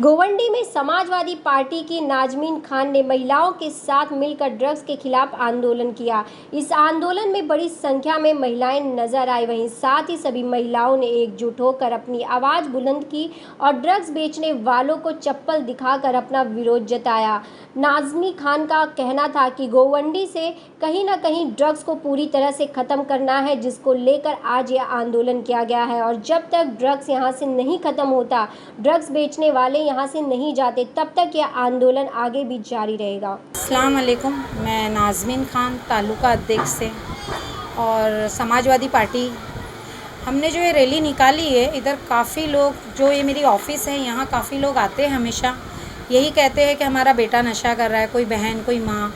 गोवंडी में समाजवादी पार्टी की नाजमीन खान ने महिलाओं के साथ मिलकर ड्रग्स के खिलाफ आंदोलन किया। इस आंदोलन में बड़ी संख्या में महिलाएं नजर आई। वहीं साथ ही सभी महिलाओं ने एकजुट होकर अपनी आवाज़ बुलंद की और ड्रग्स बेचने वालों को चप्पल दिखाकर अपना विरोध जताया। नाजमी खान का कहना था कि गोवंडी से कहीं ना कहीं ड्रग्स को पूरी तरह से ख़त्म करना है, जिसको लेकर आज यह आंदोलन किया गया है। और जब तक ड्रग्स यहां से नहीं ख़त्म होता, ड्रग्स बेचने वाले यहाँ से नहीं जाते, तब तक यह आंदोलन आगे भी जारी रहेगा। अस्सलाम वालेकुम, मैं नाजमीन खान तालुका अध्यक्ष से और समाजवादी पार्टी हमने जो ये रैली निकाली है, इधर काफ़ी लोग, जो ये मेरी ऑफिस है यहाँ काफ़ी लोग आते हैं, हमेशा यही कहते हैं कि हमारा बेटा नशा कर रहा है, कोई बहन कोई माँ।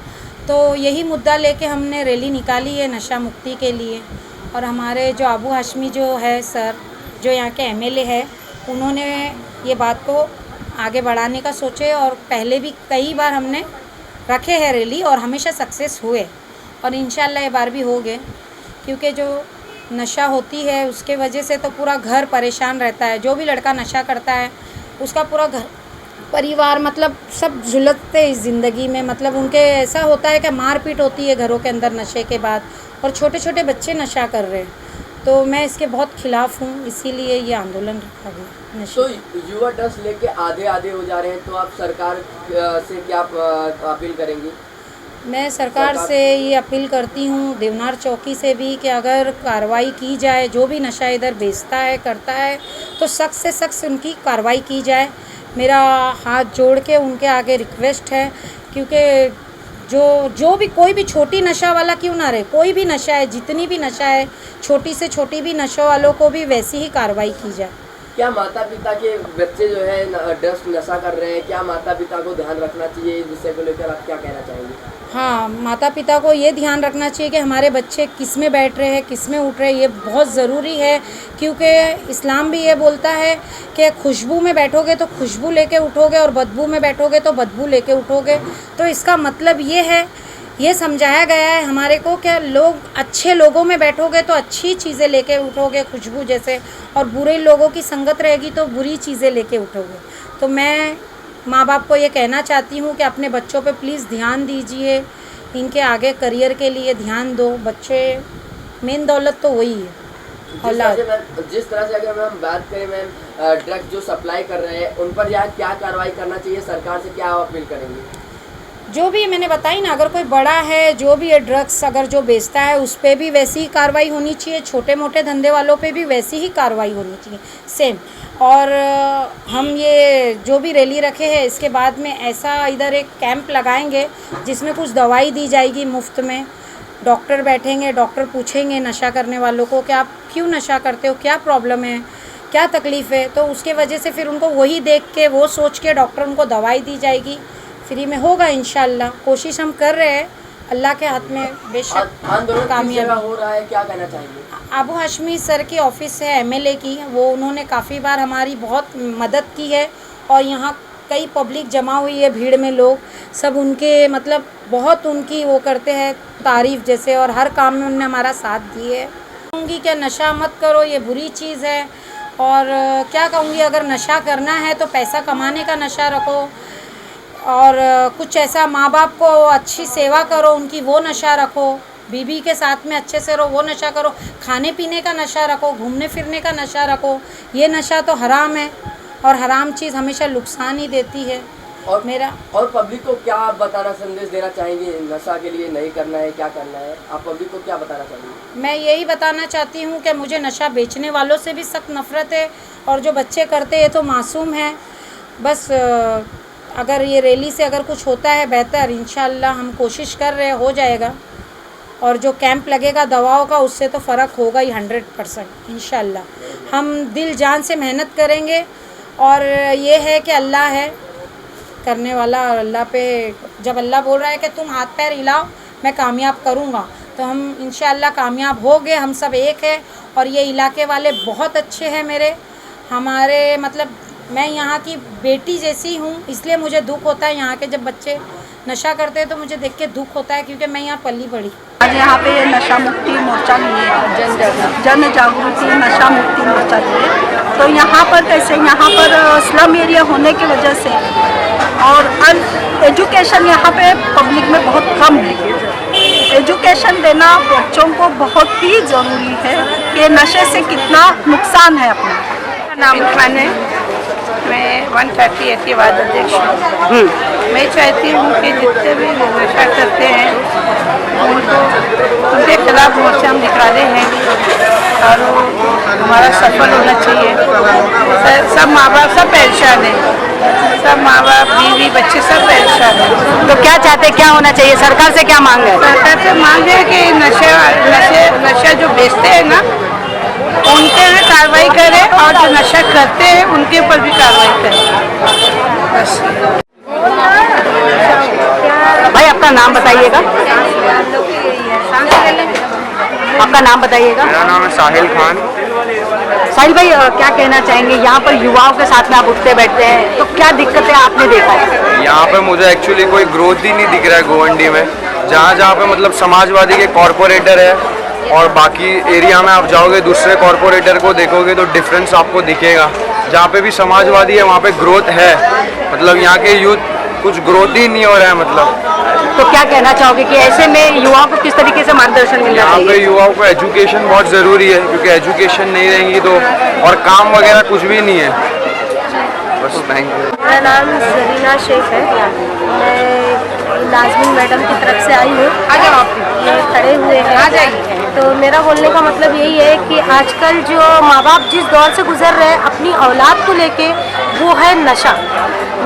तो यही मुद्दा लेके हमने रैली निकाली है नशा मुक्ति के लिए। और हमारे जो अबू हाशमी जो है सर, जो यहाँ के एमएलए है, उन्होंने ये बात को आगे बढ़ाने का सोचे और पहले भी कई बार हमने रखे हैं रैली और हमेशा सक्सेस हुए और इंशाल्लाह ये बार भी हो गए। क्योंकि जो नशा होती है उसके वजह से तो पूरा घर परेशान रहता है। जो भी लड़का नशा करता है उसका पूरा घर परिवार मतलब सब झुलसते इस ज़िंदगी में। मतलब उनके ऐसा होता है कि मारपीट होती है घरों के अंदर नशे के बाद, और छोटे छोटे बच्चे नशा कर रहे हैं। तो मैं इसके बहुत खिलाफ़ हूँ, इसीलिए ये आंदोलन रखा गया। तो युवा ड्रग्स लेके आधे हो जा रहे हैं, तो आप सरकार से क्या अपील करेंगी? मैं सरकार से ये अपील करती हूँ, देवनार चौकी से भी, कि अगर कार्रवाई की जाए, जो भी नशा इधर बेचता है करता है तो सख्त से सख्त उनकी कार्रवाई की जाए। मेरा हाथ जोड़ के उनके आगे रिक्वेस्ट है, क्योंकि जो भी कोई भी छोटी नशा वाला क्यों ना रहे, कोई भी नशा है, जितनी भी नशा है, छोटी से छोटी भी नशा वालों को भी वैसी ही कार्रवाई की जाए। क्या माता पिता के बच्चे जो है ड्रग्स नशा कर रहे हैं, क्या माता पिता को ध्यान रखना चाहिए? इस विषय को लेकर आप क्या कहना चाहेंगे? हाँ, माता पिता को ये ध्यान रखना चाहिए कि हमारे बच्चे किस में बैठ रहे हैं, किस में उठ रहे हैं। ये बहुत ज़रूरी है, क्योंकि इस्लाम भी ये बोलता है कि खुशबू में बैठोगे तो खुशबू लेके उठोगे और बदबू में बैठोगे तो बदबू लेके उठोगे। तो इसका मतलब ये है, ये समझाया गया है हमारे को कि लोग अच्छे लोगों में बैठोगे तो अच्छी चीज़ें लेके उठोगे खुशबू जैसे, और बुरे लोगों की संगत रहेगी तो बुरी चीज़ें लेके उठोगे। तो मैं माँ बाप को ये कहना चाहती हूँ कि अपने बच्चों पे प्लीज़ ध्यान दीजिए, इनके आगे करियर के लिए ध्यान दो। बच्चे मेन दौलत तो वही है। जिस तरह से अगर हम बात करें मैम, ड्रग्स जो सप्लाई कर रहे हैं उन पर यहाँ क्या कार्रवाई करना चाहिए? सरकार से क्या अपील करेंगे? जो भी मैंने बताई ना, अगर कोई बड़ा है जो भी ये ड्रग्स अगर जो बेचता है उस पर भी वैसी ही कार्रवाई होनी चाहिए, छोटे मोटे धंधे वालों पे भी वैसी ही कार्रवाई होनी चाहिए, सेम। और हम ये जो भी रैली रखे हैं, इसके बाद में ऐसा इधर एक कैंप लगाएंगे जिसमें कुछ दवाई दी जाएगी मुफ्त में। डॉक्टर बैठेंगे, डॉक्टर पूछेंगे नशा करने वालों को कि आप क्यों नशा करते हो, क्या प्रॉब्लम है, क्या तकलीफ़ है। तो उसके वजह से फिर उनको वही देख के, वो सोच के डॉक्टर उनको दवाई दी जाएगी, फ्री में होगा इंशाल्लाह। कोशिश हम कर रहे हैं, अल्लाह के हाथ में बेशक कामयाब हो रहा है। क्या कहना चाहेंगे? अबू हाशमी सर की ऑफिस है एमएलए की, वो उन्होंने काफ़ी बार हमारी बहुत मदद की है। और यहाँ कई पब्लिक जमा हुई है, भीड़ में लोग सब उनके मतलब बहुत उनकी वो करते हैं तारीफ़ जैसे, और हर काम में उन्होंने हमारा साथ दिए है। कहूँगी क्या, नशा मत करो, ये बुरी चीज़ है। और क्या कहूँगी, अगर नशा करना है तो पैसा कमाने का नशा रखो, और कुछ ऐसा माँ बाप को अच्छी सेवा करो उनकी, वो नशा रखो। बीबी के साथ में अच्छे से रहो, वो नशा करो। खाने पीने का नशा रखो, घूमने फिरने का नशा रखो। ये नशा तो हराम है और हराम चीज़ हमेशा नुकसान ही देती है। और पब्लिक को क्या आप बताना, संदेश देना चाहेंगे? नशा के लिए नहीं करना है, क्या करना है? आप पब्लिक को क्या बताना चाहेंगे? मैं यही बताना चाहती हूँ कि मुझे नशा बेचने वालों से भी सख्त नफ़रत है, और जो बच्चे करते हैं तो मासूम हैं। बस अगर ये रैली से अगर कुछ होता है बेहतर, इंशाल्लाह हम कोशिश कर रहे हैं, हो जाएगा। और जो कैंप लगेगा दवाओं का, उससे तो फ़र्क होगा ही 100% इंशाल्लाह। हम दिल जान से मेहनत करेंगे, और ये है कि अल्लाह है करने वाला, और अल्लाह पे जब अल्लाह बोल रहा है कि तुम हाथ पैर हिलाओ मैं कामयाब करूँगा, तो हम इंशाल्लाह कामयाब हो गए। हम सब एक है, और ये इलाके वाले बहुत अच्छे हैं मेरे, हमारे मतलब मैं यहाँ की बेटी जैसी हूँ, इसलिए मुझे दुख होता है यहाँ के जब बच्चे नशा करते हैं तो मुझे देख के दुख होता है, क्योंकि मैं यहाँ पली बड़ी। आज यहाँ पे नशा मुक्ति मोर्चा लिए, जन जागृति नशा मुक्ति मोर्चा लिए। तो यहाँ पर कैसे, यहाँ पर स्लम स्लम एरिया होने की वजह से और एजुकेशन यहाँ पे पब्लिक में बहुत कम है। एजुकेशन देना बच्चों को बहुत ही ज़रूरी है कि नशे से कितना नुकसान है अपना। नाम खान है, मैं 138 के बाद अध्यक्ष हूँ। मैं चाहती हूँ कि जितने भी नशा करते हैं उनको उनके खिलाफ मोर्चा हम निकाले हैं और वो हमारा सफल होना चाहिए। सब माँ बाप सब परेशान हैं, सब माँ बाप बीवी बच्चे सब परेशान हैं। तो क्या चाहते, क्या होना चाहिए, सरकार से क्या मांग है? सरकार से मांग है कि नशा जो बेचते हैं ना उनके पे कार्रवाई करें और जो नशा करते हैं उनके ऊपर भी कार्रवाई करें बस। भाई आपका नाम बताइएगा। आपका नाम बताइएगा। मेरा नाम है साहिल खान। साहिल भाई क्या कहना चाहेंगे, यहाँ पर युवाओं के साथ में आप उठते बैठते हैं तो क्या दिक्कतें आपने देखा है? यहाँ पे मुझे एक्चुअली कोई ग्रोथ ही नहीं दिख रहा है गोवंडी में। जहाँ जहाँ पे मतलब समाजवादी के कॉरपोरेटर है और बाकी एरिया में आप जाओगे दूसरे कॉरपोरेटर को देखोगे तो डिफरेंस आपको दिखेगा। जहाँ पे भी समाजवादी है वहाँ पे ग्रोथ है, मतलब यहाँ के यूथ कुछ ग्रोथ ही नहीं हो रहा है मतलब। तो क्या कहना चाहोगे कि ऐसे में युवाओं को किस तरीके से मार्गदर्शन मिलना यहाँ चाहिए? पे युवाओं को एजुकेशन बहुत ज़रूरी है, क्योंकि एजुकेशन नहीं रहेंगी तो और काम वगैरह कुछ भी नहीं है। बस थैंक यू। मेरा नाम जरीना शेख है, मैं नाज़मीन मैडम की तरफ से आई हूँ। ये खड़े हुए हैं तो मेरा बोलने का मतलब यही है कि आजकल जो माँ बाप जिस दौर से गुजर रहे हैं अपनी औलाद को लेके, वो है नशा।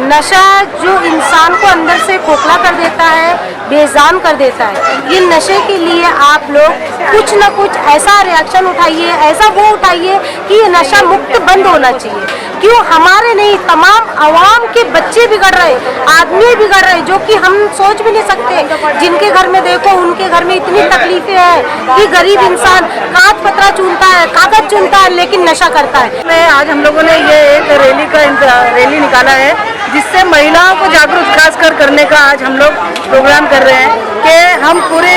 नशा जो इंसान को अंदर से खोखला कर देता है, बेजान कर देता है। ये नशे के लिए आप लोग कुछ ना कुछ ऐसा रिएक्शन उठाइए, ऐसा वो उठाइए कि ये नशा मुक्त बंद होना चाहिए। क्यों हमारे नहीं, तमाम आवाम के बच्चे बिगड़ रहे, आदमी बिगड़ रहे, जो कि हम सोच भी नहीं सकते। जिनके घर में देखो उनके घर में इतनी तकलीफें हैं कि गरीब इंसान कागज पत्रा चुनता है, कागज चुनता है, लेकिन नशा करता है। मैं आज हम लोगों ने ये एक रैली निकाला है जिससे महिलाओं को जागरूक खासकर करने का आज हम लोग प्रोग्राम कर रहे हैं कि हम पूरे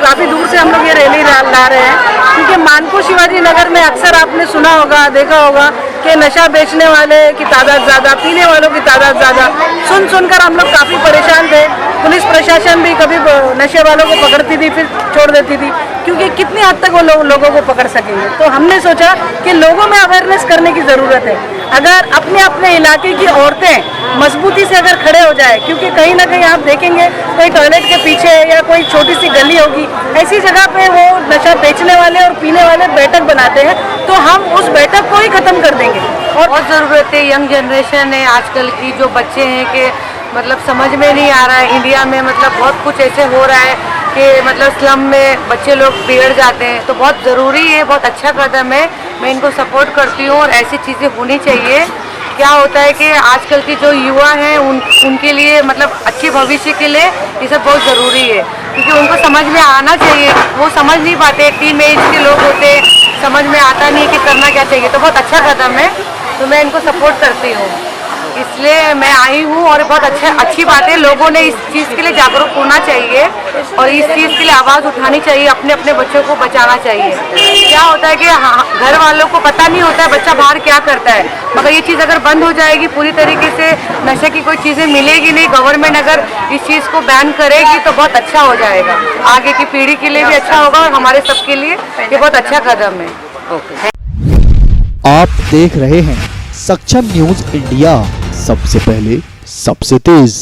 काफ़ी दूर से हम लोग ये रैली ला रहे हैं, क्योंकि मानपुर शिवाजी नगर में अक्सर आपने सुना होगा, देखा होगा कि नशा बेचने वाले की तादाद ज़्यादा, पीने वालों की तादाद ज़्यादा। सुनकर हम लोग काफ़ी परेशान थे। पुलिस प्रशासन भी कभी नशे वालों को पकड़ती थी फिर छोड़ देती थी, क्योंकि कितनी हद तक वो लोगों को पकड़ सकेंगे। तो हमने सोचा कि लोगों में अवेयरनेस करने की ज़रूरत है। अगर अपने इलाके की औरतें मजबूती से अगर खड़े हो जाए, क्योंकि कहीं ना कहीं आप देखेंगे कोई टॉयलेट के पीछे या कोई छोटी सी गली होगी, ऐसी जगह पे वो नशा बेचने वाले और पीने वाले बैठक बनाते हैं, तो हम उस बैठक को ही ख़त्म कर देंगे। और बहुत ज़रूरत है, यंग जनरेशन है आजकल की, जो बच्चे हैं कि मतलब समझ में नहीं आ रहा है। इंडिया में मतलब बहुत कुछ ऐसे हो रहा है कि मतलब स्लम में बच्चे लोग बिगड़ जाते हैं, तो बहुत ज़रूरी है, बहुत अच्छा कदम है। मैं इनको सपोर्ट करती हूँ और ऐसी चीज़ें होनी चाहिए। क्या होता है कि आजकल के जो युवा हैं उनके लिए मतलब अच्छे भविष्य के लिए ये सब बहुत ज़रूरी है, क्योंकि उनको समझ में आना चाहिए। वो समझ नहीं पाते, टीन एज के लोग होते, समझ में आता नहीं कि करना क्या चाहिए। तो बहुत अच्छा कदम है, तो मैं इनको सपोर्ट करती हूँ, इसलिए मैं आई हूँ। और बहुत अच्छी बात है, लोगों ने इस चीज़ के लिए जागरूक होना चाहिए और इस चीज़ के लिए आवाज़ उठानी चाहिए, अपने अपने बच्चों को बचाना चाहिए। क्या होता है कि घर वालों को पता नहीं होता है बच्चा बाहर क्या करता है, मगर ये चीज़ अगर बंद हो जाएगी, पूरी तरीके से नशे की कोई चीज़ें मिलेगी नहीं, गवर्नमेंट अगर इस चीज़ को बैन करेगी तो बहुत अच्छा हो जाएगा। आगे की पीढ़ी के लिए भी अच्छा होगा और हमारे सबके लिए ये बहुत अच्छा कदम है। आप देख रहे हैं सक्षम न्यूज इंडिया, सबसे पहले सबसे तेज।